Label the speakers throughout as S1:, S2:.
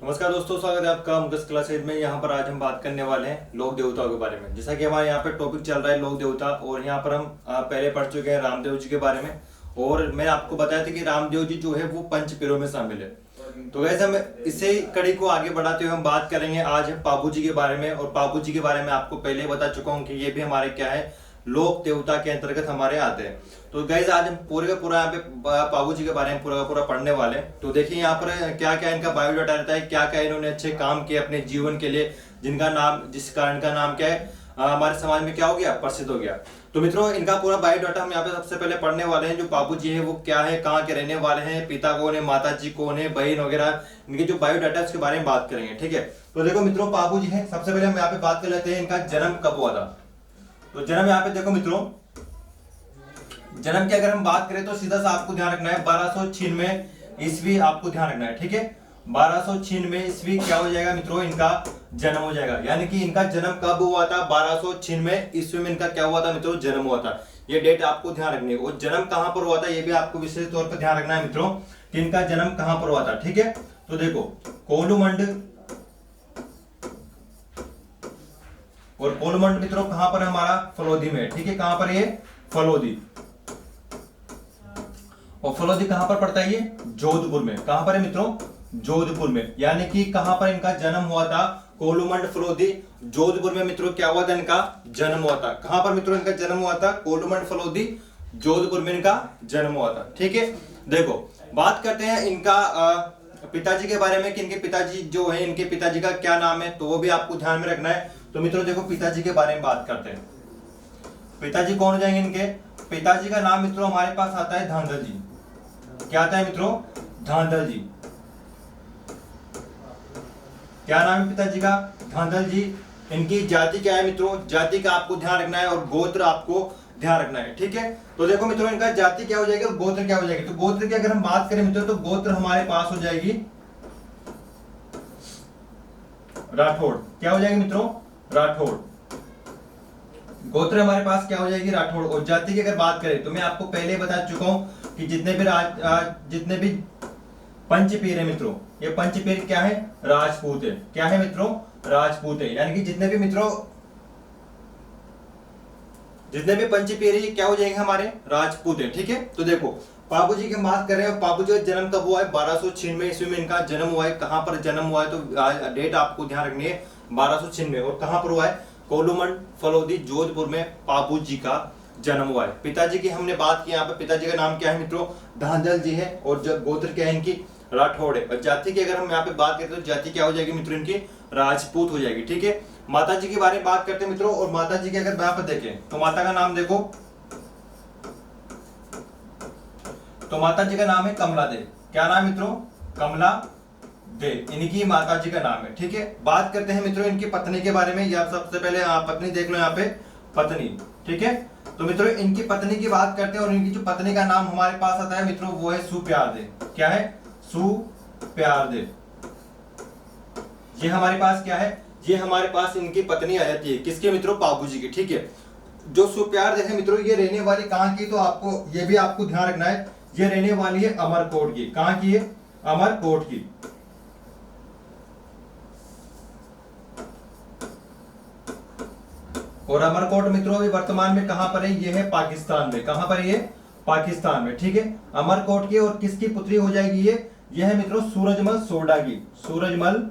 S1: नमस्कार दोस्तों, स्वागत है आपका मुकेश क्लासेज में। यहाँ पर आज हम बात करने वाले हैं लोक देवताओं के बारे में। जैसा कि हमारे यहाँ पे टॉपिक चल रहा है लोक देवता, और यहाँ पर हम पहले पढ़ चुके हैं रामदेव जी के बारे में। और मैंने आपको बताया था कि रामदेव जी जो है वो पंच पीरों में शामिल है। तो वैसे हम इसे कड़ी को आगे बढ़ाते हुए हम बात करेंगे आज पापू जी के बारे में। और पापू जी के बारे में आपको पहले बता चुका हूँ कि ये भी हमारे क्या है, लोक देवता के अंतर्गत हमारे आते हैं। तो गाइस आज हम पूरे का पूरा यहाँ पे पापू जी के बारे में पूरा का पूरा पढ़ने वाले हैं। तो देखिए यहाँ पर क्या क्या इनका बायोडाटा रहता है, क्या क्या इन्होंने अच्छे काम किए अपने जीवन के लिए, जिनका नाम जिस कारण का नाम क्या है हमारे समाज में क्या हो गया, प्रसिद्ध हो गया। तो मित्रों इनका पूरा बायोडाटा हम यहाँ पे सबसे पहले पढ़ने वाले हैं। जो पापू जी है वो क्या है, कहाँ के रहने वाले हैं, पिता कौन है, माता जी कौन है, बहन वगैरह, इनके जो बायोडाटा है उसके बारे में बात करेंगे। ठीक है, तो देखो मित्रों पापू जी है, सबसे पहले हम यहाँ पे बात कर लेते हैं इनका जन्म कब हुआ था। तो जन्म यहाँ पे देखो मित्रों, जन्म की अगर हम बात करें तो सीधा सा आपको ध्यान रखना है 1296 ईस्वी आपको ध्यान रखना है। ठीक है, 1296 ईस्वी क्या हो जाएगा मित्रों, इनका जन्म हो जाएगा। यानी कि इनका जन्म कब हुआ था, 1296 ईस्वी में इनका क्या हुआ था मित्रों, जन्म हुआ था। ये डेट आपको ध्यान रखनी है। और जन्म कहां पर हुआ था ये भी आपको विशेष तौर पर ध्यान रखना है मित्रों कि इनका जन्म कहां पर हुआ था। ठीक है, तो देखो कोलुमंड, और कोलुमंड मित्रों कहां पर हमारा, फलोदी में। ठीक है, कहां पर ये, फलोदी। और फलोदी कहां पर पड़ता है, ये जोधपुर में। कहां पर है मित्रों, जोधपुर में। यानी कि कहां पर इनका जन्म हुआ था, कोलुमंड फलोदी जोधपुर में मित्रों क्या हुआ था, इनका जन्म हुआ था। कहां पर मित्रों इनका जन्म हुआ था, कोलुमंड फलोदी जोधपुर में इनका जन्म हुआ था। ठीक है, देखो बात करते हैं इनका पिताजी के बारे में कि इनके पिताजी जो है, इनके पिताजी का क्या नाम है, तो वो भी आपको ध्यान में रखना है। तो मित्रों देखो पिताजी के बारे में बात करते हैं। पिताजी कौन हो जाएंगे इनके, पिताजी का नाम मित्रों हमारे पास आता है धांधल जी। क्या आता है मित्रों, धांधल जी। क्या नाम है पिताजी का, धांधल जी। इनकी जाति क्या है मित्रों, जाति का आपको ध्यान रखना है, और गोत्र आपको ध्यान रखना है। ठीक है, तो देखो मित्रों इनका जाति क्या हो जाएगी और गोत्र क्या हो जाएगी। तो गोत्र की अगर हम बात करें मित्रों तो गोत्र हमारे पास हो जाएगी राठौड़। क्या हो जाएगी मित्रों, राठौड़। गोत्र हमारे पास क्या हो जाएगी, राठौड़। और जाति की अगर बात करें तो मैं आपको पहले बता चुका हूं कि जितने भी पंचपीर है मित्रों, ये पंचपीर क्या है, राजपूत है। क्या है मित्रों, राजपूत है। यानी कि जितने भी पंचपीर है क्या हो जाएंगे, हमारे राजपूत है। ठीक है, तो देखो पापू जी की बात कर रहे हैं। पापू जी का जन्म कब हुआ है, 1296 ईस्वी में इनका जन्म हुआ है। कहां पर जन्म हुआ है, तो डेट आपको ध्यान रखनी है 1296। और कहां पर हुआ है, कोलुमंड फलोदी जोधपुर में पापू जी का जन्म हुआ है। पिताजी की हमने बात की, यहाँ पे पिताजी का नाम क्या है मित्रों, धांधल जी है। और जब गोत्र क्या है इनकी, राठौड़ है। और जाति की अगर हम यहाँ पे बात करें तो जाति क्या हो जाएगी मित्रों, इनकी राजपूत हो जाएगी। ठीक है, माता जी के बारे में बात करते हैं मित्रों। और माता जी के अगर यहाँ पर देखें तो माता का नाम देखो, तो माता जी का नाम है कमला देव। क्या नाम मित्रों, कमला देव इनकी माता जी का नाम है। ठीक है, बात करते हैं मित्रों इनकी पत्नी के बारे में। या सबसे पहले पत्नी देख लो यहाँ पे, पत्नी। ठीक है, तो मित्रों इनकी पत्नी की बात करते हैं। और इनकी जो पत्नी का नाम हमारे पास आता है मित्रों वो है सुप्यार देव। क्या है, सुप्यार देव। ये हमारे पास क्या है, ये हमारे पास इनकी पत्नी आ जाती है। किसके मित्रों, पापू जी की। ठीक है, जो सुप्यार देव है मित्रों ये रहने वाली कहां की, तो आपको ये भी आपको ध्यान रखना है, ये रहने वाली है अमरकोट की। कहां की है, अमरकोट की। और अमरकोट मित्रों अभी वर्तमान में कहां पर है, ये है पाकिस्तान में। कहां पर ये, पाकिस्तान में। ठीक है, अमरकोट की। और किसकी पुत्री हो जाएगी ये है मित्रों सूरजमल सोडा की। सूरजमल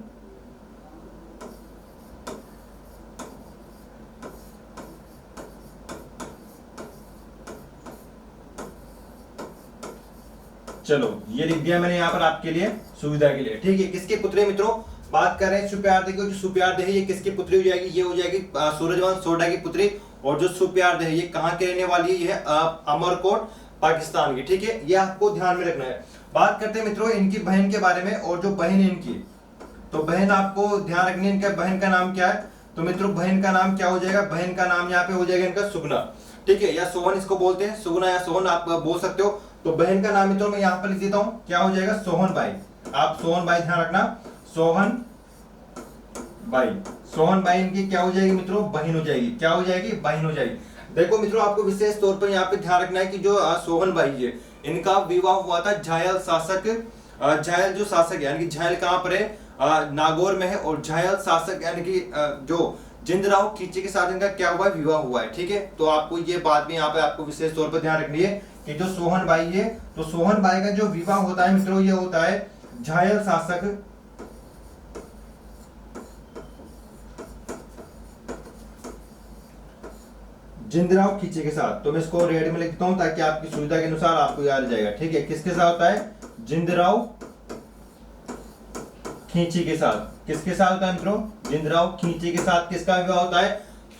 S1: चलो ये लिख दिया मैंने यहाँ पर आपके लिए सुविधा के लिए। ठीक है, किसकी पुत्री मित्रों, बात कर रहे हैं सुप्यार देव की। जो सुप्यार देव है ये किसकी पुत्री हो जाएगी, ये हो जाएगी सूरजमल सोडा की पुत्री। और जो सुप्यार देव है ये कहाँ के रहने वाली है, ये अमरकोट पाकिस्तान की। ठीक है, ये आपको ध्यान में रखना है। बात करते हैं मित्रों इनकी बहन के बारे में। और जो बहन है इनकी, तो बहन आपको ध्यान रखनी है, इनका बहन का नाम क्या है। तो मित्रों बहन का नाम क्या हो जाएगा, बहन का नाम यहाँ पे हो जाएगा इनका सुगना। ठीक है, या सोहन इसको बोलते हैं, सुगना या सोहन आप बोल सकते हो। तो बहन का नाम मित्रों मैं यहाँ पर लिख देता हूँ, क्या हो जाएगा, सोहन बाई। आप सोहन बाई ध्यान रखना, सोहन बाई। सोहन बाई इनकी क्या हो जाएगी मित्रों, बहन हो जाएगी। क्या हो जाएगी, बहन हो जाएगी। देखो मित्रों आपको विशेष तौर पर यहाँ पे ध्यान रखना है कि जो सोहन बाई है इनका विवाह हुआ था झायल शासक, झायल जो शासक है, यानी कि झायल कहाँ पर है, नागौर में है, और झायल शासक यानी कि जो जिंदराव खींची के साथ इनका क्या हुआ है, विवाह हुआ है। ठीक है, तो आपको ये बात भी यहाँ पे आपको विशेष तौर पर ध्यान रखनी है कि जो सोहन बाई है, तो सोहन बाई का जो विवाह होता है मित्रों, ये होता है झायल शासक जिंदराव खींचे के साथ। तो मैं इसको रेड में लिखता हूं ताकि आपकी सुविधा के अनुसार आपको याद जाएगा। ठीक है, किसके साथ होता है, जिंदराव खींची के साथ। किसके साथ होता है मित्रों, जिंदराव खींची के साथ किसका विवाह होता है,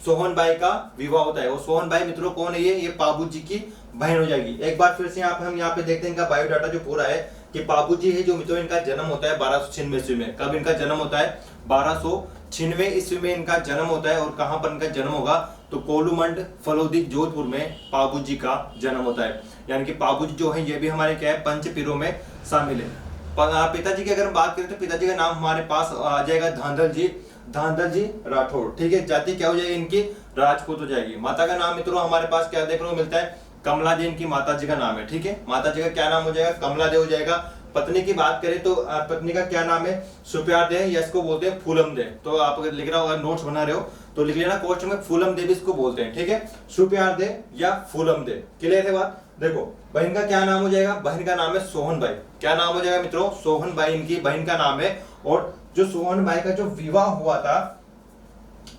S1: सोहन बाई का विवाह होता है। और सोहन बाई मित्रों कौन है, ये पाबू जी की बहन हो जाएगी। एक बार फिर से हम यहाँ पे देखते हैं इनका बायोडाटा जो पूरा है कि पाबू जी है जो मित्रों इनका जन्म होता है 1296 ईस्वी में। कब इनका जन्म होता है, 1296 ईस्वी में इनका जन्म होता है। और कहां पर इनका जन्म होगा, तो कोलूमंड फलोदी जोधपुर में पाबू जी का जन्म होता है। यानी कि पाबू जी जो है ये भी हमारे क्या है, पंचपीरों में शामिल है। पिताजी की अगर हम बात करें तो पिताजी का नाम हमारे पास आ जाएगा धांधल जी राठौड़। ठीक है, जाति क्या हो जाएगी इनकी, राजपूत हो जाएगी। माता का नाम मित्रों हमारे पास क्या देखने को मिलता है, कमला दे इनकी माता जी का नाम है। ठीक है, माता जी का क्या नाम हो जाएगा, कमला दे हो जाएगा। पत्नी की बात करें तो पत्नी का क्या नाम है, सुप्यार दे, या इसको बोलते हैं फूलम दे। तो आप अगर लिख रहा हो, अगर नोट्स बना रहे हो तो लिख लेना, क्वेश्चन में फूलम दे भी इसको बोलते हैं। ठीक है, सुप्यार दे या फूलम दे। क्लियर है बात। देखो बहन का क्या नाम हो जाएगा, बहन का नाम है सोहन बाई। क्या नाम हो जाएगा मित्रों, सोहन बाई इनकी बहन का नाम है। और जो सोहन बाई का जो विवाह हुआ था,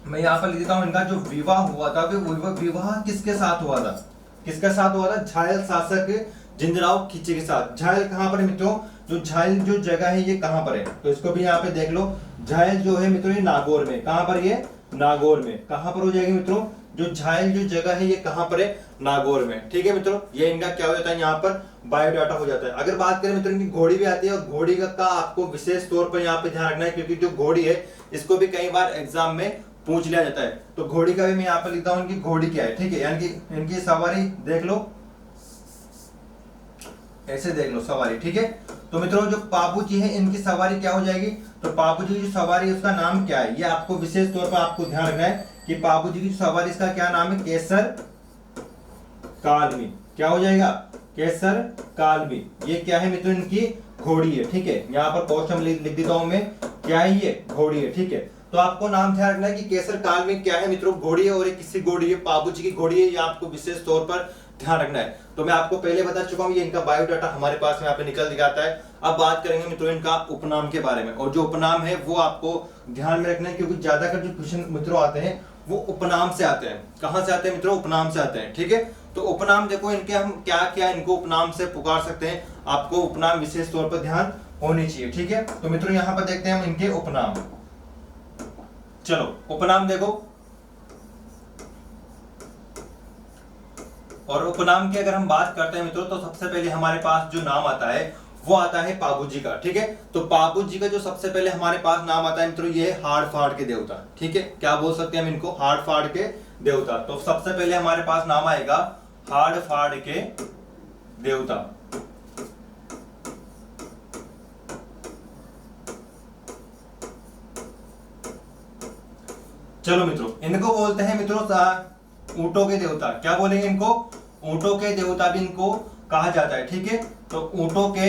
S1: मैं यहाँ पर लिख देता हूँ, इनका जो विवाह हुआ था विवाह किसके साथ हुआ था, किसके साथ हुआ था, झायल शासक जिंदराव खींची के साथ। झायल कहां पर है मित्रों, जो झायल जो जगह है ये कहां पर है, तो इसको भी यहाँ पे देख लो। झायल जो है मित्रों ये नागौर में, कहां पर, ये नागौर में। कहां पर हो जाएगी मित्रों, जो झायल जो जगह है ये कहां पर है, नागौर में। ठीक है मित्रों, ये इनका क्या हो जाता है, यहाँ पर बायोडाटा हो जाता है। अगर बात करें मित्रों इनकी घोड़ी भी आती है, और घोड़ी का आपको विशेष तौर पर यहाँ पे ध्यान रखना है, क्योंकि जो घोड़ी है इसको भी कई बार एग्जाम में पूछ लिया जाता है। तो घोड़ी का भी मैं यहाँ पर लिखता हूँ, इनकी घोड़ी क्या है। ठीक है, यानी कि इनकी सवारी देख लो, ऐसे देख लो सवारी। ठीक है, तो मित्रों जो पाबू जी है इनकी सवारी क्या हो जाएगी, तो पाबू जी की जो सवारी है उसका नाम क्या है, ये आपको विशेष तौर पर आपको ध्यान रखना है कि पाबू जी की सवारी इसका क्या नाम है, केसर कालमी। क्या हो जाएगा, केसर कालमी। ये क्या है मित्रों, इनकी घोड़ी है। ठीक है, यहाँ पर क्वेश्चन लिख देता हूं मैं, क्या है ये, घोड़ी है। ठीक है, तो आपको नाम ध्यान रखना है कि केसर कालमी क्या है मित्रों, घोड़ी है। और ये किसकी घोड़ी है, पाबू जी की घोड़ी है। ये आपको विशेष तौर पर ध्यान रखना है। तो मैं आपको पहले बता चुका हूं, ये इनका बायोडाटा हमारे पास यहाँ पे निकल दिखाता है। अब बात करेंगे मित्रों इनका उपनाम के बारे में, और जो उपनाम है वो आपको ध्यान में रखना है, क्योंकि ज्यादातर जो क्वेश्चन मित्रों आते हैं वो उपनाम से आते हैं। कहां से आते हैं मित्रों, उपनाम से आते हैं। ठीक है, तो उपनाम देखो इनके हम क्या क्या इनको उपनाम से पुकार सकते हैं, आपको उपनाम विशेष तौर पर ध्यान होनी चाहिए। ठीक है, तो मित्रों यहाँ पर देखते हैं हम इनके उपनाम। चलो उपनाम देखो, और उपनाम की अगर हम बात करते हैं मित्रों, तो सबसे पहले हमारे पास जो नाम आता है वो आता है पाबू जी का। ठीक है, तो पाबू जी का जो सबसे पहले हमारे पास नाम आता है मित्रों, ये है हाड़ फाड़ के देवता। ठीक है, क्या बोल सकते हैं हम इनको, हाड़ फाड़ के देवता। तो सबसे पहले हमारे पास नाम आएगा हाड़ फाड़ के देवता। चलो मित्रों, इनको बोलते हैं मित्रों ऊंटों के देवता। क्या बोलेंगे इनको, ऊंटों के देवता भी इनको कहा जाता है। ठीक है, तो ऊंटों के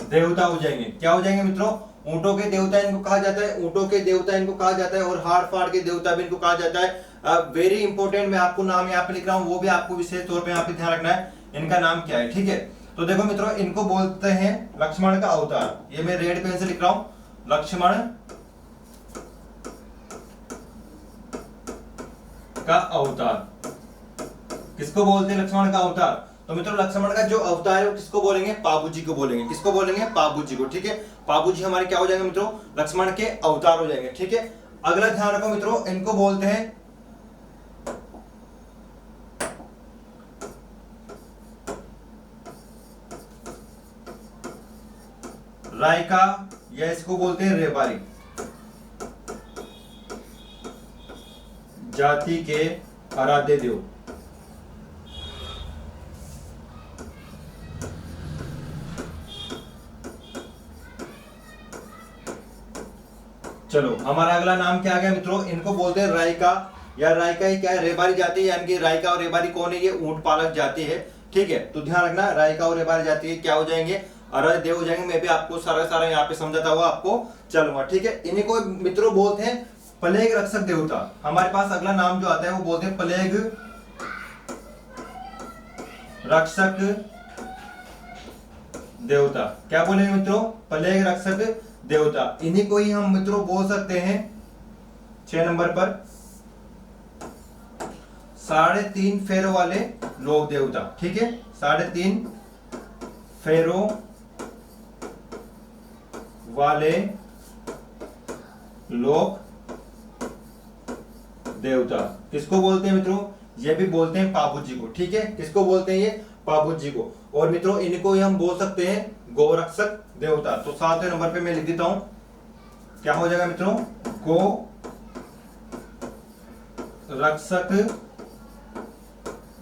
S1: देवता हो जाएंगे। क्या हो जाएंगे मित्रों, ऊंटों के देवता इनको कहा जाता है, ऊंटों के देवता इनको कहा जाता है। और हाड़ फाड़ के देवता भी इनको कहा जाता है। वेरी इंपॉर्टेंट, मैं आपको नाम यहाँ पे लिख रहा हूं, वो भी आपको विशेष तौर पे यहाँ पे ध्यान रखना है, इनका नाम क्या है। ठीक है, तो देखो मित्रों इनको बोलते हैं लक्ष्मण का अवतार। ये मैं रेड पेन से लिख रहा हूं, लक्ष्मण का अवतार। किसको बोलते हैं, लक्ष्मण का अवतार। तो मित्रों लक्ष्मण का जो अवतार है वो किसको बोलेंगे, पाबू जी को बोलेंगे। किसको बोलेंगे, पाबू जी को। ठीक है, पाबू जी हमारे क्या हो जाएंगे मित्रों, लक्ष्मण के अवतार हो जाएंगे। ठीक है, अगला ध्यान रखो मित्रों, इनको बोलते हैं रायका, या इसको बोलते हैं रेबारी। जाति के आराध्य देव। चलो हमारा अगला नाम क्या आ गया मित्रों, इनको बोलते हैं रायका, या रायका ही क्या है, रेबारी जाति है। यानी कि रायका और रेबारी कौन है, ये ऊंट पालक जाति है। ठीक है, तो ध्यान रखना, रायका और रेबारी जाति क्या हो जाएंगे, आराध्य देव हो जाएंगे। मैं भी आपको सारा सारा यहाँ पे समझाता हुआ आपको चलूंगा, ठीक है। इन्हीं को मित्रों बोलते हैं प्लेग रक्षक देवता। हमारे पास अगला नाम जो आता है वो बोलते हैं प्लेग रक्षक देवता। क्या बोलेंगे मित्रों? प्लेग रक्षक देवता। इन्हीं को ही हम मित्रों बोल सकते हैं 6 नंबर पर 3.5 फेरों वाले लोक देवता, ठीक है। 3.5 फेरों वाले लोक देवता किसको बोलते हैं मित्रों? ये भी बोलते हैं पाबू जी को, ठीक है। किसको बोलते हैं? ये पाबू जी को। और मित्रों इनको ही हम बोल सकते हैं गोरक्षक देवता। तो 7वें नंबर पे मैं लिख देता हूं, क्या हो जाएगा मित्रों? गो रक्षक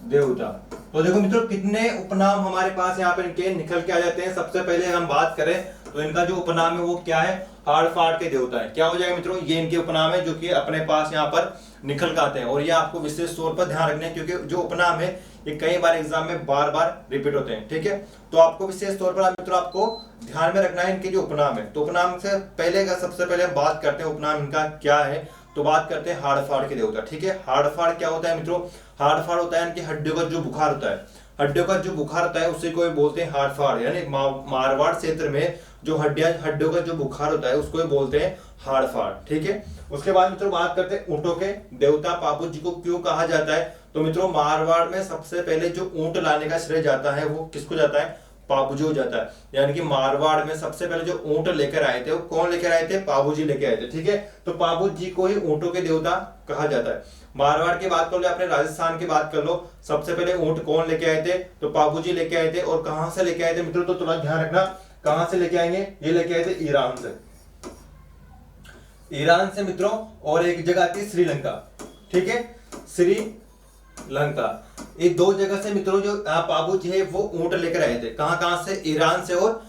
S1: देवता। तो देखो मित्रों कितने उपनाम हमारे पास यहाँ पे इनके निकल के आ जाते हैं। सबसे पहले हम बात करें तो इनका जो उपनाम है वो क्या है? हाड़ फाड़ के देवता है। क्या हो जाएगा मित्रों? ये इनके उपनाम है जो कि अपने पास यहाँ पर निकल के आते हैं। और ये आपको विशेष तौर पर ध्यान रखना है क्योंकि जो उपनाम है ये कई बार एग्जाम में बार बार रिपीट होते हैं, ठीक है। तो आपको विशेष तौर पर मित्रों आपको ध्यान में रखना है इनके जो उपनाम है। तो उपनाम से पहले का सबसे पहले हम बात करते हैं उपनाम इनका क्या है। तो बात करते हैं हाड़ फाड़ के देवता, ठीक है। हाड़ फाड़ क्या होता है मित्रों? हाड़ फाड़ होता है इनकी हड्डियों का जो बुखार होता है। हड्डियों का जो बुखार होता है उसे कोई बोलते हैं हाड़ फाड़, यानी मारवाड़ क्षेत्र में जो हड्डियों का जो बुखार होता है उसको बोलते हैं हाड़ फाड़, ठीक है। उसके बाद मित्रों बात करते हैं ऊंटों के देवता पाबू जी को क्यों कहा जाता है। तो मित्रों मारवाड़ में सबसे पहले जो ऊंट लाने का श्रेय जाता है वो किसको जाता है? पाबू जी हो जाता है। यानी कि मारवाड़ में सबसे पहले जो ऊंट लेकर आए थे वो कौन लेकर आए थे? पाबू जी लेकर आए थे, ठीक है। तो पाबू जी को ही ऊंटों के देवता कहा जाता है। मारवाड़ की बात कर लो, अपने राजस्थान की बात कर लो, सबसे पहले ऊंट कौन लेके आए थे? तो पाबू जी लेके आए थे। और कहां से लेके आए थे मित्रों? तो थोड़ा ध्यान रखना, कहां से लेके आएंगे? ये लेके आए थे ईरान से। ईरान से मित्रों। और एक जगह आती है श्रीलंका, ठीक है, श्रीलंका। ये 2 जगह से मित्रों जो पाबू जी है वो ऊंट लेकर आए थे। कहां कहां से? ईरान से और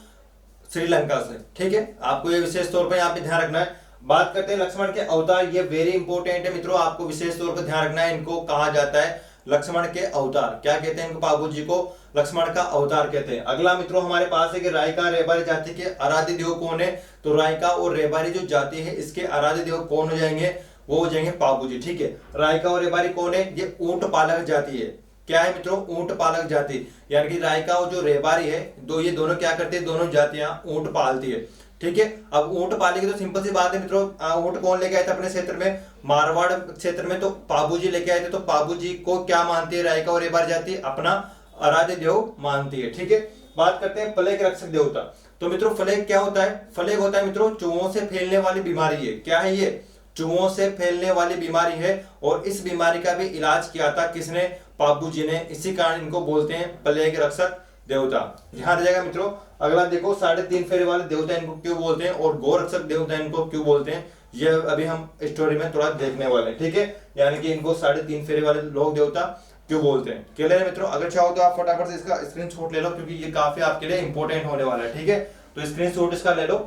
S1: श्रीलंका से, ठीक है। आपको ये विशेष तौर पर यहाँ पे ध्यान रखना है। बात करते हैं लक्ष्मण के अवतार। ये वेरी इंपॉर्टेंट है मित्रों, आपको विशेष तौर पर ध्यान रखना है। इनको कहा जाता है लक्ष्मण के अवतार। क्या कहते हैं इनको? पाबू जी को लक्ष्मण का अवतार कहते हैं। अगला मित्रों हमारे पास है कि रायका रेबारी जाति के आराध्य देव कौन है? तो रायका और रेबारी जो जाति है इसके आराध्य देव कौन हो जाएंगे? वो हो जाएंगे पाबू जी, ठीक है। रायका और रेबारी कौन है? ये ऊंट पालक जाति है। क्या है मित्रों? ऊंट पालक जाति। यानी कि रायका और जो रेबारी है ये दोनों क्या करते हैं? दोनों जातियां ऊंट पालती है, ठीक है। अब ऊंट पालेगी तो सिंपल सी बात है मित्रों, ऊंट कौन लेके आए थे अपने क्षेत्र में? मारवाड़ क्षेत्र में तो पाबू जी लेके आए थे। तो पाबू जी को क्या मानती है रायका और रेबारी जाति? अपना आराध्य देव मानती है, ठीक है। बात करते हैं प्लेग रक्षक देवता। तो मित्रों प्लेग क्या होता है? प्लेग होता है मित्रों चूहों से फैलने वाली बीमारी है। क्या है ये? चूहों से फैलने वाली बीमारी है। और इस बीमारी का भी इलाज किया था किसने? पाबू जी ने। इसी कारण इनको बोलते हैं प्लेग रक्षक देवता। ध्यान रखिएगा मित्रों। अगला देखो 3.5 फेरे वाले देवता इनको क्यों बोलते हैं और गोरक्षक देवता इनको क्यों बोलते हैं, ये अभी हम स्टोरी में थोड़ा देखने वाले हैं, ठीक है। यानी कि इनको 3.5 फेरे वाले लोक देवता क्यों बोलते हैं। क्लियर है मित्रों? अगर चाहो तो आप फटाफट से इसका स्क्रीनशॉट ले लो क्योंकि ये काफी आपके लिए इंपॉर्टेंट होने वाला है, ठीक है। तो स्क्रीनशॉट इसका ले लो।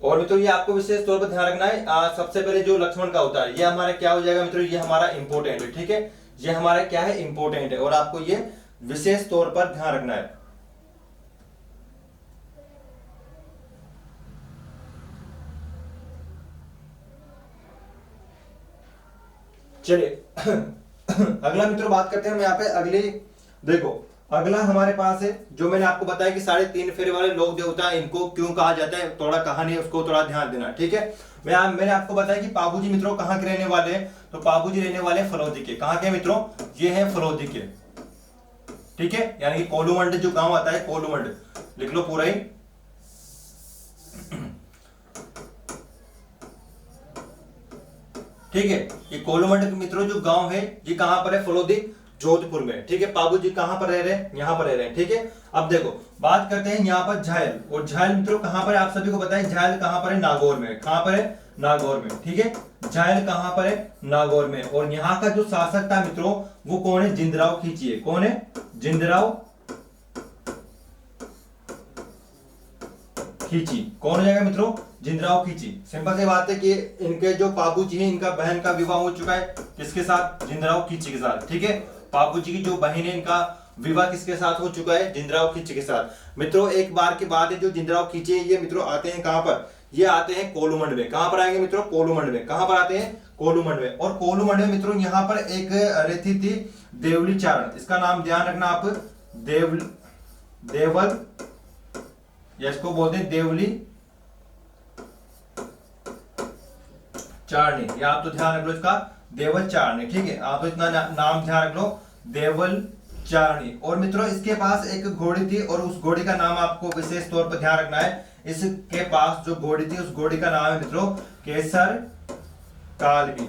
S1: और मित्रों ये आपको विशेष तौर पर ध्यान रखना है। सबसे पहले जो लक्ष्मण का होता है ये हमारा क्या हो जाएगा मित्रों? ये हमारा इंपॉर्टेंट है, ठीक है। ये हमारा क्या है? इंपॉर्टेंट है और आपको ये विशेष तौर पर ध्यान रखना है। चलिए अगला मित्रों बात करते हैं हम यहाँ पे अगली। देखो अगला हमारे पास है जो मैंने आपको बताया कि 3.5 फेरे वाले लोक देवता इनको क्यों कहा जाता है। थोड़ा कहानी है उसको थोड़ा ध्यान देना, ठीक है। मैंने आपको बताया कि पाबू जी मित्रों कहाँ के रहने वाले हैं। तो पाबू जी रहने वाले फलौदी के। कहाँ के मित्रों? ये है फलौदी के, ठीक है। यानी कि कोलूमंड जो गांव आता है, कोलूमंड लिख लो पूरा ही। ठीक है, ये कोलूमंड मित्रों जो गांव है ये कहां पर है? फलौदी जोधपुर में, ठीक है। पाबू जी कहां पर रह रहे हैं? यहां पर रह रहे हैं, ठीक है। अब देखो बात करते हैं यहाँ पर झायल। और झायल मित्रों कहां पर है? आप सभी को पता है झायल कहां पर है? नागौर में। कहां पर है? नागौर में, ठीक है। झायल कहां पर है? नागौर में। और यहाँ का जो शासक था मित्रों वो कौन है? जिंदराव खींची है। कौन है? जिंदराव खींची। कौन हो जाएगा मित्रों? जिंदराव खींची। सिंपल सी बात है कि इनके जो पाबू जी हैं इनका बहन का विवाह हो चुका है किसके साथ? जिंदराव खींची के साथ, ठीक है। पाबू जी की जो बहन है इनका विवाह किसके साथ हो चुका है, जिंदराव खींची के साथ। मित्रों एक बार की बात है, जो जिंदराव खींची है ये मित्रों आते हैं कहां पर, ये आते हैं कोलूमंड में। कहां पर आएंगे मित्रों, कोलूमंड में। कहां पर आते हैं, कोलूमंड में। और कोलूमंड में मित्रों यहां पर एक रहती थी देवली चारण, इसका नाम ध्यान रखना आप, देवल, या इसको बोलते हैं देवली चारणी, या आप तो ध्यान रख लो इसका देवल चारणी, ठीक है, आप तो इतना नाम ध्यान रख लो, देवल चारणी। और मित्रों इसके पास एक घोड़ी थी और उस घोड़ी का नाम आपको विशेष तौर पर ध्यान रखना है। इसके पास जो घोड़ी थी उस घोड़ी का नाम है मित्रों केसर कालवी।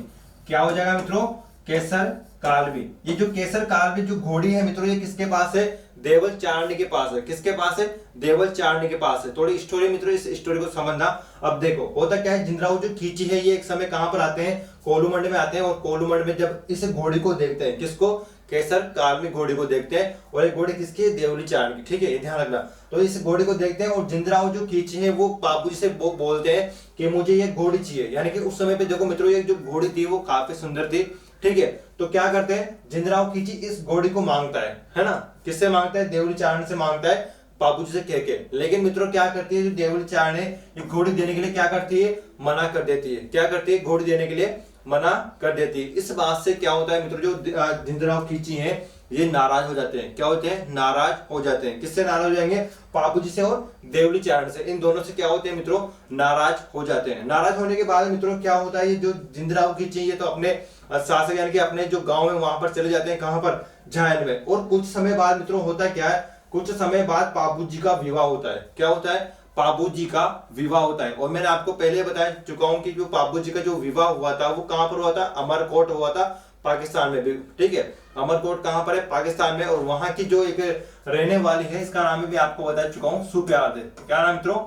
S1: क्या हो जाएगा मित्रों, केसर कालवी। ये जो केसर कालवी जो घोड़ी है मित्रों, ये किसके पास है, देवल चारणी के पास है। किसके पास है, देवल चारणी के पास है। थोड़ी स्टोरी मित्रों, इस स्टोरी को समझना। अब देखो होता क्या है, जिंदराव जो खींची है ये एक समय कहां पर आते हैं, कोलूमंड में आते हैं। और कोलूमंड में जब इस घोड़ी को देखते हैं, किसको, केसर कालवी घोड़ी को देखते हैं, और एक घोड़ी किसकी है, देवली चारण की, ठीक है, ये ध्यान रखना। तो इस घोड़ी को देखते हैं और जिंदराव जो खींचे हैं वो बाबूजी से बोलते हैं कि मुझे ये घोड़ी चाहिए। यानी कि उस समय पे देखो मित्रों ये जो घोड़ी थी वो काफी सुंदर थी, ठीक है। तो क्या करते हैं, जिंदराव खींची इस घोड़ी को मांगता है ना, किससे मांगता है, देवली चारण से मांगता है, बाबूजी से कह के। लेकिन मित्रों क्या करती है जो देवली चारण है, ये घोड़ी देने के लिए क्या करती है, मना कर देती है। क्या करती है, घोड़ी देने के लिए मना कर देती है। इस बात से क्या होता है मित्रों, जो जिंदराव खींची है ये नाराज हो जाते हैं। क्या होते हैं, नाराज हो जाते हैं। किससे नाराज हो जाएंगे, बाबूजी से और देवली चारण से, इन दोनों से क्या होते हैं मित्रों, नाराज हो जाते हैं। नाराज होने के बाद मित्रों क्या होता है, ये जो जिंदराव खींची है ये तो अपने शासक यानी कि अपने जो गांव है वहां पर चले जाते हैं। कहां पर, झायन में। और कुछ समय बाद मित्रों होता क्या है, कुछ समय बाद बाबूजी का विवाह होता है। क्या होता है, बाबूजी का विवाह होता है। और मैंने आपको पहले बता चुका हूं कि जो बाबूजी का जो विवाह हुआ था वो कहां पर हुआ था, अमरकोट हुआ था, पाकिस्तान में भी, ठीक है। अमरकोट कहां पर है, पाकिस्तान में। और वहां की जो एक रहने वाली है, इसका नाम भी आपको बता चुका हूं, सुप्यार दे। क्या नाम मित्रों,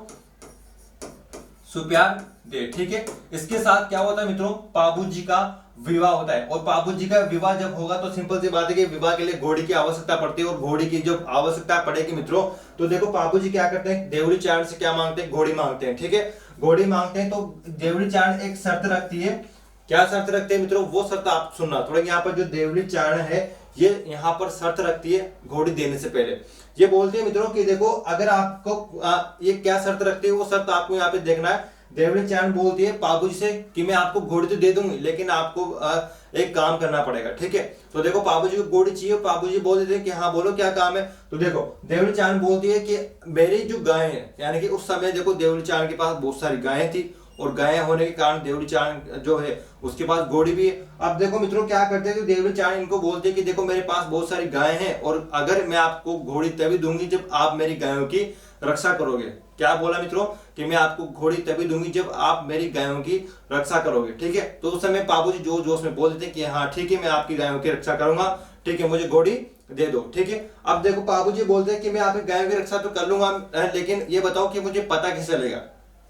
S1: सुप्यार दे, ठीक है। इसके साथ क्या होता है मित्रों, बाबूजी का विवाह होता है। और बाबूजी का विवाह जब होगा तो सिंपल सी बात है कि विवाह के लिए घोड़ी की आवश्यकता पड़ती है। और घोड़ी की जब आवश्यकता पड़ेगी मित्रों, तो देखो बाबूजी क्या करते हैं, देवली चारण से क्या मांगते हैं, घोड़ी मांगते हैं, ठीक है, घोड़ी मांगते हैं। तो देवली चारण एक शर्त रखती है। क्या शर्त रखते हैं मित्रों, वो शर्त आप सुनना थोड़ा। यहाँ पर जो देवली चारण है ये यहाँ पर शर्त रखती है घोड़ी देने से पहले। ये बोलती है मित्रों कि देखो अगर आपको ये क्या शर्त रखती है, वो शर्त आपको यहाँ पे देखना है। देवली चारण बोलती है बाबूजी से कि मैं आपको घोड़ी तो दे दूंगी, लेकिन आपको एक काम करना पड़ेगा, ठीक है। तो देखो बाबूजी को घोड़ी चाहिए, बाबूजी बोल देते हैं कि हाँ बोलो क्या काम है। तो देखो देवली चारण बोलती है कि मेरी जो गाय है, यानी कि उस समय देखो देवली चारण के पास बहुत सारी गायें थी, और गायें होने के कारण देवली चारण जो है उसके पास घोड़ी भी है। अब देखो मित्रों क्या करते हैं, तो देवली चारण इनको बोलते हैं कि देखो मेरे पास बहुत सारी गायें हैं, और अगर मैं आपको घोड़ी तभी दूंगी जब आप मेरी गायों की रक्षा करोगे। क्या बोला मित्रों, कि मैं आपको घोड़ी तभी दूंगी जब आप मेरी गायों की रक्षा करोगे, ठीक है। तो उस समय बाबूजी जोश जोश में बोल देते हैं कि हाँ ठीक है मैं आपकी गायों की रक्षा करूंगा, ठीक है, मुझे घोड़ी दे दो, ठीक है। अब देखो बाबूजी बोलते हैं कि मैं आपकी गायों की रक्षा तो कर लूंगा, लेकिन ये बताओ कि मुझे पता कैसे चलेगा।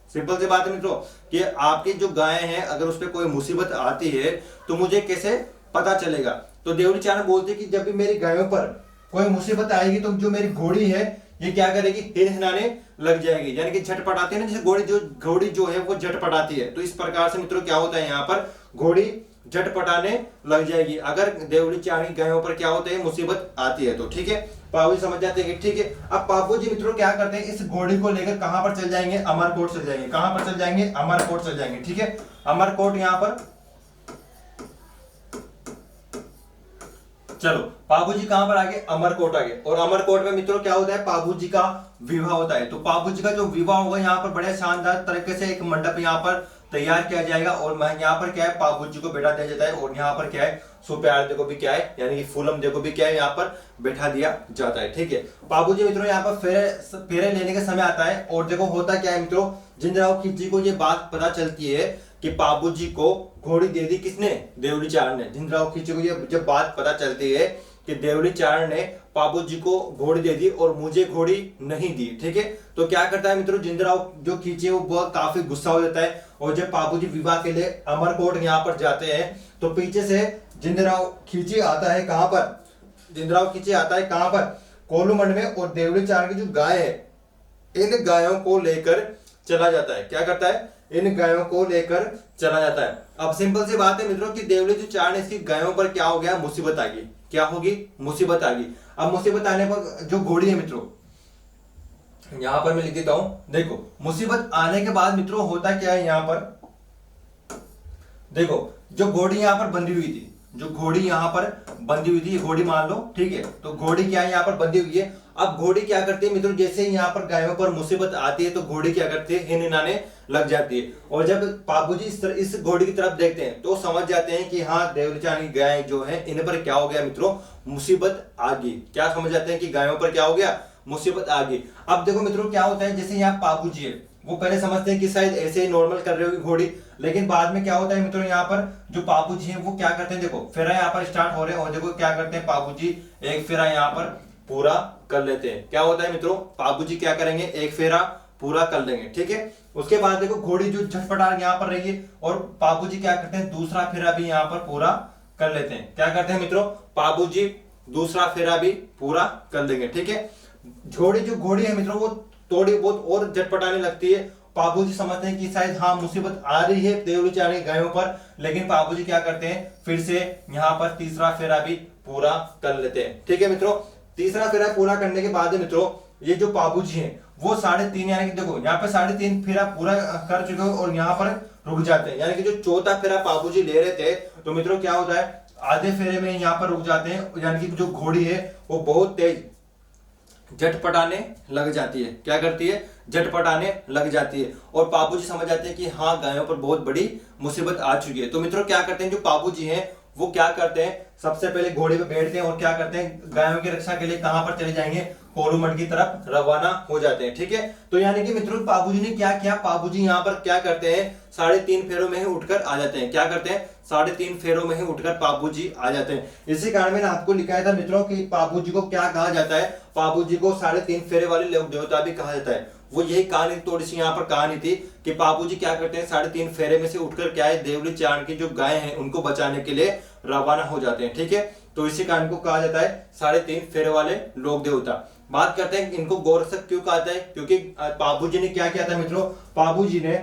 S1: सिंपल सी बात है मित्रों कि आपकी जो गाय है अगर उस पर कोई मुसीबत आती है तो मुझे कैसे पता चलेगा। तो देवली चारण बोलते हैं कि जब भी मेरी गायों पर कोई मुसीबत आएगी तो जो मेरी घोड़ी है ये क्या करेगी, हिरहिराने लग जाएगी, यानी कि झटपटाती है ना, जैसे घोड़ी जो है वो झटपटाती है। तो इस प्रकार से मित्रों क्या होता है, यहाँ पर घोड़ी झटपटाने लग जाएगी अगर देवली चारण गायों पर क्या होता है, मुसीबत आती है तो, ठीक है। बाबूजी समझ जाते हैं कि ठीक है। अब बाबूजी मित्रों क्या करते हैं, इस घोड़ी को लेकर कहां पर चल जाएंगे, अमरकोट चल जाएंगे। कहां पर चल जाएंगे, अमरकोट चल जाएंगे, ठीक है। अमरकोट यहां पर चलो, बाबूजी कहां पर आगे, अमरकोट आगे। और अमरकोट में मित्रों क्या होता है, बाबूजी का विवाह होता है। तो बाबूजी का जो विवाह होगा यहाँ पर बड़े शानदार तरीके से एक मंडप यहाँ पर तैयार किया जाएगा, और यहाँ पर क्या है, बाबूजी को बैठा दिया जाता है। और यहाँ पर क्या है, सुप्यार देखो भी क्या है, यानी कि फूलम देखो भी क्या है, यहाँ पर बैठा दिया जाता है, ठीक है। बाबूजी मित्रों यहाँ पर फेरे लेने का समय आता है। और देखो होता क्या है मित्रों, जिंदराव खिलजी को ये बात पता चलती है कि बाबूजी को घोड़ी दे दी किसने, देवली चारण ने। जिंदराव खिलजी को ये जब बात पता चलती है कि देवली चारण ने बाबूजी को घोड़ी दे दी और मुझे घोड़ी नहीं दी, ठीक है। तो क्या करता है मित्रों, जिंदराव जो खिलजी वो बहुत काफी गुस्सा हो जाता है। और जब बाबूजी विवाह के लिए अमरकोट यहाँ पर जाते हैं तो पीछे से जिंदराव खिलजी आता है, कहां पर, जिंदराव खिलजी आता है कहां पर, कोलूमंड में। और देवली चारण की जो गाय है इन गायों को लेकर चला जाता है। क्या करता है, इन गायों को लेकर चला जाता है। अब सिंपल सी बात है मित्रों कि देवली जो चारण इसकी गायों पर क्या हो गया, मुसीबत आ गई। क्या होगी, मुसीबत आ गई। अब मुसीबत आने पर जो घोड़ी है मित्रों, यहां पर मैं लिख देता हूं, देखो मुसीबत आने के बाद मित्रों होता क्या है, यहां पर देखो जो घोड़ी यहां पर बंधी हुई थी, जो घोड़ी यहां पर बंधी हुई थी, ये घोड़ी मान लो, ठीक है। तो घोड़ी क्या है, यहां पर बंधी हुई है। अब घोड़ी क्या करती है मित्रों, जैसे यहाँ पर गायों पर मुसीबत आती है तो घोड़ी क्या करती है, हिन हिनाने लग जाती है। और जब बाबूजी इस घोड़ी की तरफ देखते हैं तो समझ जाते हैं कि हाँ देवली चांद की गाय जो है इन पर क्या हो गया मित्रों, मुसीबत आ गई। क्या समझ जाते हैं कि गायों पर क्या हो गया, मुसीबत आ गई। अब देखो मित्रों क्या होता है, जैसे यहाँ बाबूजी है, वो पहले समझते हैं कि शायद ऐसे ही नॉर्मल कर रहे होगी घोड़ी, लेकिन बाद में क्या होता है मित्रों, यहाँ पर जो बाबूजी हैं वो क्या करते हैं, देखो फेरा यहाँ पर स्टार्ट हो रहे हैं और देखो क्या करते हैं बाबूजी, एक फेरा यहाँ पर पूरा कर लेते हैं। क्या होता है मित्रों, बाबूजी क्या करेंगे, एक फेरा पूरा कर लेंगे, ठीक है। उसके बाद देखो घोड़ी जो झटपटा यहाँ पर रही है और बाबूजी क्या करते हैं, दूसरा फेरा भी यहाँ पर पूरा कर लेते हैं। क्या करते हैं मित्रों, बाबूजी दूसरा फेरा भी पूरा कर लेंगे, ठीक है। जो घोड़ी है मित्रों वो थोड़ी बहुत और झटपटाने लगती है। बाबूजी समझते हैं कि शायद हाँ मुसीबत आ रही है देवली चांद की गायों पर, लेकिन बाबूजी क्या करते हैं, फिर से यहाँ पर तीसरा फेरा भी पूरा कर लेते हैं, ठीक है मित्रों। तीसरा फेरा पूरा करने के बाद मित्रों ये जो बाबूजी हैं वो 3.5 यानी कि देखो यहाँ पे 3.5 फेरा पूरा कर चुके हो और यहाँ पर रुक जाते हैं, यानी कि जो चौथा फेरा बाबूजी ले रहे थे तो मित्रों क्या होता है, आधे फेरे में यहाँ पर रुक जाते हैं, यानी कि जो घोड़ी है वो बहुत तेज झटपटाने लग जाती है। क्या करती है, झटपटाने लग जाती है और बाबूजी समझ जाते हैं कि हाँ गायों पर बहुत बड़ी मुसीबत आ चुकी है। तो मित्रों क्या करते हैं, जो बाबूजी हैं वो क्या करते हैं, सबसे पहले घोड़े पे बैठते हैं और क्या करते हैं, गायों की रक्षा के लिए कहां पर चले जाएंगे, कोलूमठ की तरफ रवाना हो जाते हैं, ठीक है। तो यानी कि मित्रों बाबूजी ने क्या किया, बाबूजी यहाँ पर क्या करते हैं, 3.5 फेरों में ही उठकर आ जाते हैं। क्या करते हैं, 3.5 फेरों में ही उठकर बाबूजी आ जाते हैं। इसी कारण मैंने आपको लिखा था मित्रों कि बाबूजी को क्या कहा जाता है, बाबूजी को 3.5 फेरे वाले लोक देवता भी कहा जाता है। वो यही कहानी, थोड़ी सी यहाँ पर कहानी थी कि बाबूजी क्या करते हैं, 3.5 फेरे में से उठकर क्या है, देवली चांद की जो गाय हैं उनको बचाने के लिए रवाना हो जाते हैं, ठीक है। तो इसी कारण को कहा जाता है 3.5 फेरे वाले लोक देवता। बात करते हैं इनको गोरक्षक क्यों कहा जाता है, क्योंकि बाबूजी ने क्या किया था मित्रों, बाबूजी ने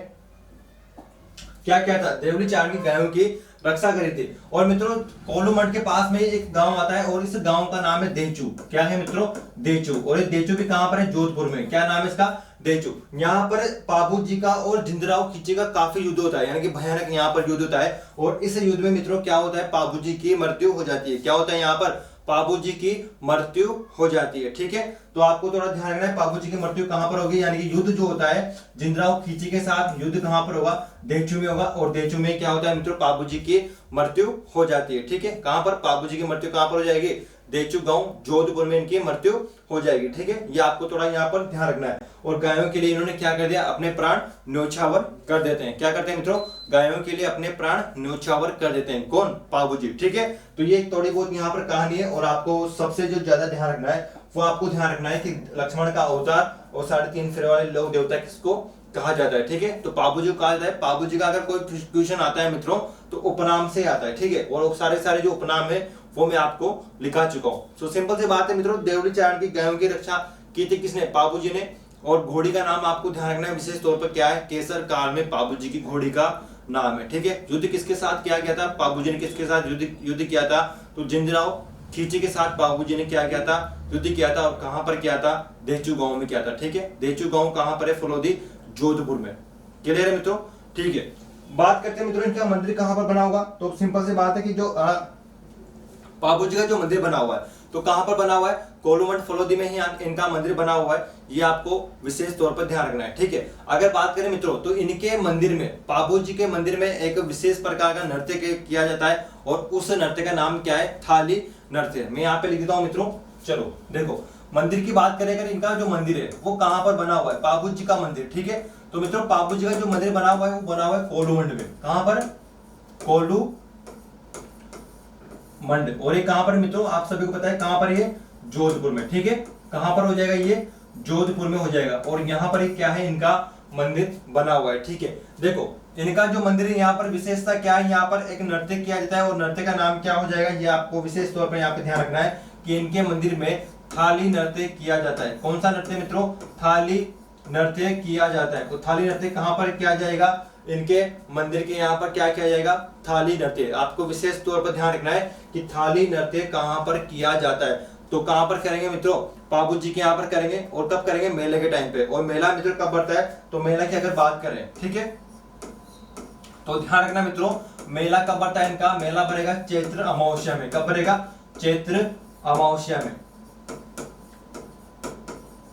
S1: क्या किया था, देवली चांद की गायों की रक्षा करी थी। और मित्रों कोलूमठ के पास में एक गांव आता है और इस गांव का नाम है देचू। क्या है मित्रों, देचू। और ये देचू भी कहां पर है, जोधपुर में। क्या नाम है इसका, देचू। यहाँ पर बाबूजी का और जिंदराव खींचे का काफी युद्ध होता है, यानी कि भयानक यहाँ पर युद्ध होता है। और इस युद्ध में मित्रों क्या होता है, बाबूजी की मृत्यु हो जाती है। क्या होता है, यहाँ पर बाबूजी की मृत्यु हो जाती है, ठीक है। तो आपको थोड़ा ध्यान रखना है बाबूजी की मृत्यु कहां पर होगी, यानी कि युद्ध जो होता है जिंदराव खींची के साथ युद्ध कहां पर होगा, देचू में होगा। और देचू में क्या होता है मित्रों, बाबूजी की मृत्यु हो जाती है, ठीक है। कहां पर, बाबूजी की मृत्यु कहां पर हो जाएगी, देचू गांव जोधपुर में इनकी मृत्यु हो जाएगी, ठीक है। ये आपको थोड़ा यहाँ पर ध्यान रखना है। और गायों के लिए इन्होंने क्या कर दिया, अपने प्राण न्योछावर कर देते हैं। क्या करते हैं मित्रों, गायों के लिए अपने प्राण न्योछावर कर देते हैं। कौन, बाबूजी, ठीक है। तो ये थोड़ी बहुत यहाँ पर कहानी है। और आपको सबसे जो ज्यादा ध्यान रखना है वो आपको ध्यान रखना है कि लक्ष्मण का अवतार और 3.5 फेरे वाले लोक देवता किसको कहा जाता है, ठीक है। तो बाबूजी को कहा जाता है। बाबूजी का अगर कोई क्वेश्चन आता है मित्रों तो उपनाम से आता है, ठीक है। और सारे जो उपनाम है वो मैं आपको लिखा चुका हूं। तो सिंपल सी बात है मित्रों, देवली चांद की गायों की रक्षा की थी किसने, बाबूजी ने। और घोड़ी का नाम आपको ध्यान रखना है विशेष तौर पर, क्या है, केसर काल में बाबूजी की घोड़ी का नाम है, ठीक है। युद्ध किसके साथ किया गया था, बाबूजी ने किसके साथ युद्ध किया था, तो जिंदराव खींची के साथ बाबूजी ने क्या किया था, युद्ध किया था। और कहां पर किया था, देचू गांव में किया था, ठीक है। देचू गांव कहां पर है, फलोदी जोधपुर में। क्लियर है मित्रों, ठीक है। बात करते हैं मित्रों इनका मंदिर कहां पर बना होगा। तो सिंपल सी बात है कि जो बाबूजी का जो मंदिर बना हुआ है तो कहां पर बना हुआ है, कोलूमठ फलोदी में ही इनका मंदिर बना हुआ है। ये आपको विशेष तौर पर ध्यान रखना है, ठीक है। अगर बात करें मित्रों तो इनके मंदिर में, बाबूजी के मंदिर में एक विशेष प्रकार का नृत्य किया जाता है और उस नृत्य का नाम क्या है, थाली नृत्य। मैं यहाँ पे लिख देता हूँ मित्रों। चलो देखो, मंदिर की बात करें अगर, इनका जो मंदिर है वो कहां पर बना हुआ है, बाबूजी का मंदिर, ठीक है। तो मित्रों बाबूजी का जो मंदिर बना हुआ है वो बना हुआ है कोलूमंड में। कहां पर, कोलू मंड। और ये कहां पर मित्रों, आप सभी को पता है कहां पर, ये जोधपुर में, ठीक है। कहां पर हो जाएगा, ये जोधपुर में हो जाएगा। और यहाँ पर क्या है, इनका मंदिर बना हुआ है, ठीक है। देखो इनका जो मंदिर है यहाँ पर विशेषता क्या है, यहाँ पर एक नृत्य किया जाता है और नृत्य का नाम क्या हो जाएगा, ये आपको विशेष तौर पर यहाँ पे ध्यान रखना है कि इनके मंदिर में थाली नृत्य किया जाता है। कौन सा नृत्य मित्रों, थाली नृत्य किया जाता है। तो थाली नृत्य कहां पर किया जाएगा, इनके मंदिर के यहाँ पर क्या किया जाएगा, थाली नृत्य। आपको विशेष तौर पर ध्यान रखना है कि थाली नृत्य कहाँ पर किया जाता है। तो कहाँ पर करेंगे मित्रों, पाबू जी के यहाँ पर करेंगे। और कब करेंगे, मेले के टाइम पे। और मेला मित्रों कब बढ़ता है, तो मेला की अगर बात करें, ठीक है, तो ध्यान रखना मित्रों, मेला कब बढ़ता है इनका, मेला बढ़ेगा चैत्र अमावस्या में। कब बढ़ेगा, चैत्र अमावस्या में,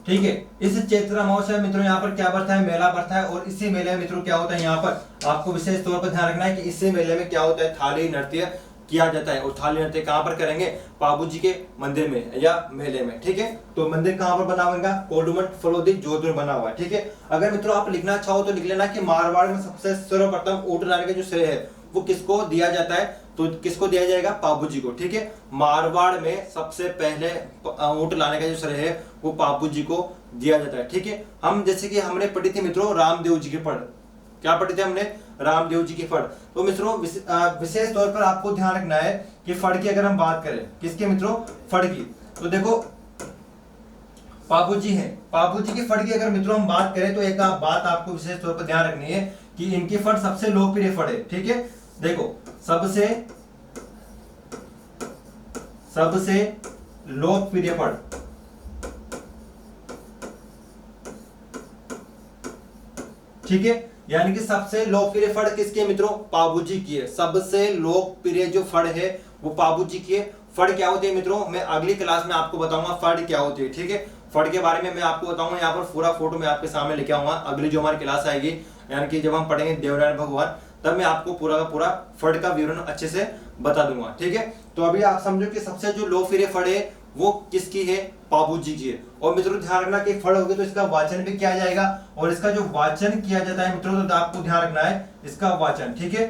S1: ठीक है। इस चैत्र अमावस्या मित्रों यहाँ पर क्या बढ़ता है, मेला बढ़ता है। और इसी मेले में मित्रों क्या होता है, यहाँ पर आपको विशेष तौर पर ध्यान रखना है कि इसी मेले में क्या होता है, थाली नृत्य किया जाता है। और थाली नृत्य कहाँ पर करेंगे, पाबू जी के मंदिर में या मेले में, ठीक है। तो मंदिर कहाँ पर बना हुआ है, कोडुमठ फलोदी जोधपुर में बना हुआ है, ठीक है। अगर मित्रों आप लिखना चाहो तो लिख लेना कि मारवाड़ में सबसे सर्वप्रथम ऊंट लाने का जो श्रेय है वो किसको दिया जाता है, तो किसको दिया जाएगा, पाबू जी को, ठीक है। मारवाड़ में सबसे पहले ऊंट लाने का जो श्रेय है वो पाबू जी को दिया जाता है, ठीक है। हम जैसे कि हमने पढ़ी थी मित्रों रामदेव जी की फड़, क्या पढ़ी थी हमने, रामदेव जी की फड़। तो मित्रों विशेष तौर पर आपको ध्यान रखना है कि फड़ की अगर हम बात करें, किसके मित्रों, फड़ की, तो देखो पाबू जी हैं, पाबू जी की फड़ की अगर मित्रों हम बात करें तो एक बात आपको विशेष तौर पर ध्यान रखनी है कि इनकी फड़ सबसे लोकप्रिय फड़ है, ठीक है। देखो सबसे लोकप्रिय फड़, ठीक है, यानी कि सबसे लोकप्रिय फड़ किसकी मित्रों, पाबू जी की है। सबसे लोकप्रिय जो फड़ है वो पाबू जी की है। फड़ क्या होती है मित्रों, मैं अगली क्लास में आपको बताऊंगा फड़ क्या होती है, ठीक है। फड़ के बारे में मैं आपको बताऊंगा, यहाँ पर पूरा फोटो मैं आपके सामने लेके आऊंगा। अगली जो हमारी क्लास आएगी, यानी कि जब हम पढ़ेंगे देवनारायण भगवान, तब मैं आपको पूरा का पूरा फड़ का विवरण अच्छे से बता दूंगा, ठीक है। तो अभी आप समझो कि सबसे जो लोकप्रिय फड़ है वो किसकी है, पाबू जी की है। और मित्रों ध्यान रखना कि फड़ होगी तो इसका वाचन भी किया जाएगा। और इसका जो वाचन किया जाता है मित्रों, तो आपको ध्यान रखना है इसका वाचन, ठीक है।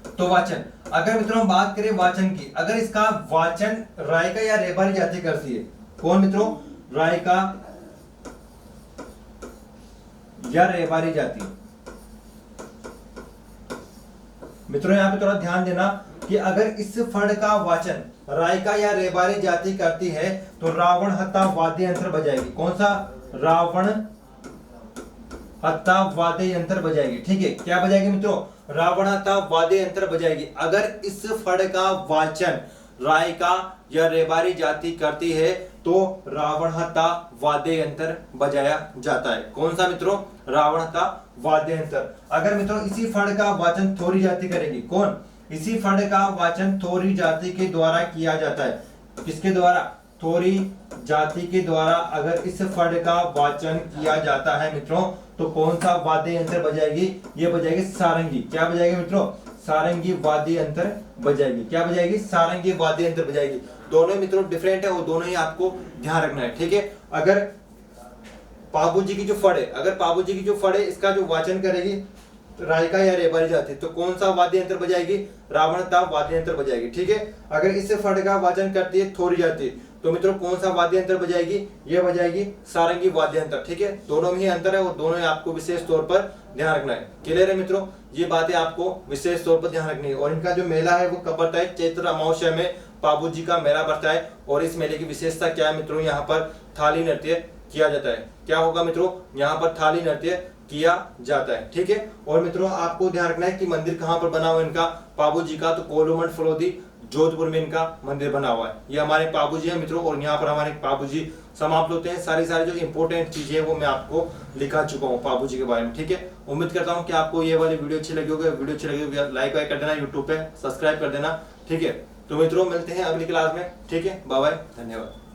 S1: तो वाचन, अगर मित्रों हम बात करें वाचन की, अगर इसका वाचन रायका या रेबारी जाति करती है, कौन मित्रों, रायका या रेबारी जाति। मित्रों यहाँ पे थोड़ा ध्यान देना कि अगर इस फड़ का वाचन रायका या रेबारी जाति करती है तो रावण हत्ता वाद्य यंत्र बजाएगी। कौन सा, रावण हत्ता वाद्य यंत्र बजाएगी, ठीक है। क्या बजाएगी मित्रों, रावण हत्ता वाद्य यंत्र बजाएगी। अगर इस फड़ का वाचन रायका या रेबारी जाति करती है तो रावण हत्ता वाद्य यंत्र बजाया जाता है। कौन सा मित्रों, रावण हत्ता वाद्य यंत्र। अगर मित्रों इसी फड़ का वाचन थोरी जाति करेगी, कौन, इसी फड़ का वाचन थोरी जाति के द्वारा किया जाता है। किसके द्वारा, थोरी जाति के द्वारा अगर इस फड़ का वाचन किया जाता है मित्रों, तो कौन सा वाद्य यंत्र बजाएगी, ये बजाएगी सारंगी। क्या बजाएगी मित्रों, सारंगी वाद्य यंत्र बजाएगी। क्या बजाएगी, सारंगी वाद्य यंत्र बजाएगी। दोनों मित्रों डिफरेंट है और दोनों ही आपको ध्यान रखना है, ठीक है। अगर पाबू जी की जो फड़ है, अगर पाबू जी की जो फड़ है इसका जो वाचन करेगी रायका या रेबारी जाति, तो कौन सा वाद्य यंत्र बजाएगी, रावण हत्ता वाद्य यंत्र बजाएगी, ठीक है। अगर इस फड़ का वाचन करती है थोरी जाति, तो मित्रों कौन सा वाद्य यंत्र बजाएगी, ये बजाएगी सारंगी वाद्य यंत्र, ठीक है। दोनों में ही अंतर है और दोनों ही आपको विशेष तौर पर ध्यान रखना है। क्लियर है मित्रों, ये बातें आपको विशेष तौर पर ध्यान रखनी है। और इनका जो मेला है वो कब बढ़ता है, चैत्र अमावस्या में पाबू जी का मेला बढ़ता है। और इस मेले की विशेषता क्या है मित्रों, यहाँ पर थाली नृत्य किया जाता है। क्या होगा मित्रों, यहाँ पर थाली नृत्य किया जाता है, ठीक है। और मित्रों आपको ध्यान रखना है कि मंदिर कहाँ पर बना हुआ है इनका, पाबू जी का, तो कोडुमठ फलोदी जोधपुर में इनका मंदिर बना हुआ है। ये हमारे पाबू जी है मित्रों, और यहाँ पर हमारे पाबू जी समाप्त होते हैं। सारी जो इंपॉर्टेंट चीजें है वो मैं आपको लिखा चुका हूँ पाबू जी के बारे में, ठीक है। उम्मीद करता हूँ कि आपको ये वाली वीडियो अच्छी लगी होगी। वीडियो अच्छी लगी होगी लाइक वाइक कर देना, यूट्यूब पे सब्सक्राइब कर देना, ठीक है। तो मित्रों मिलते हैं अगली क्लास में, ठीक है। बाय बाय, धन्यवाद।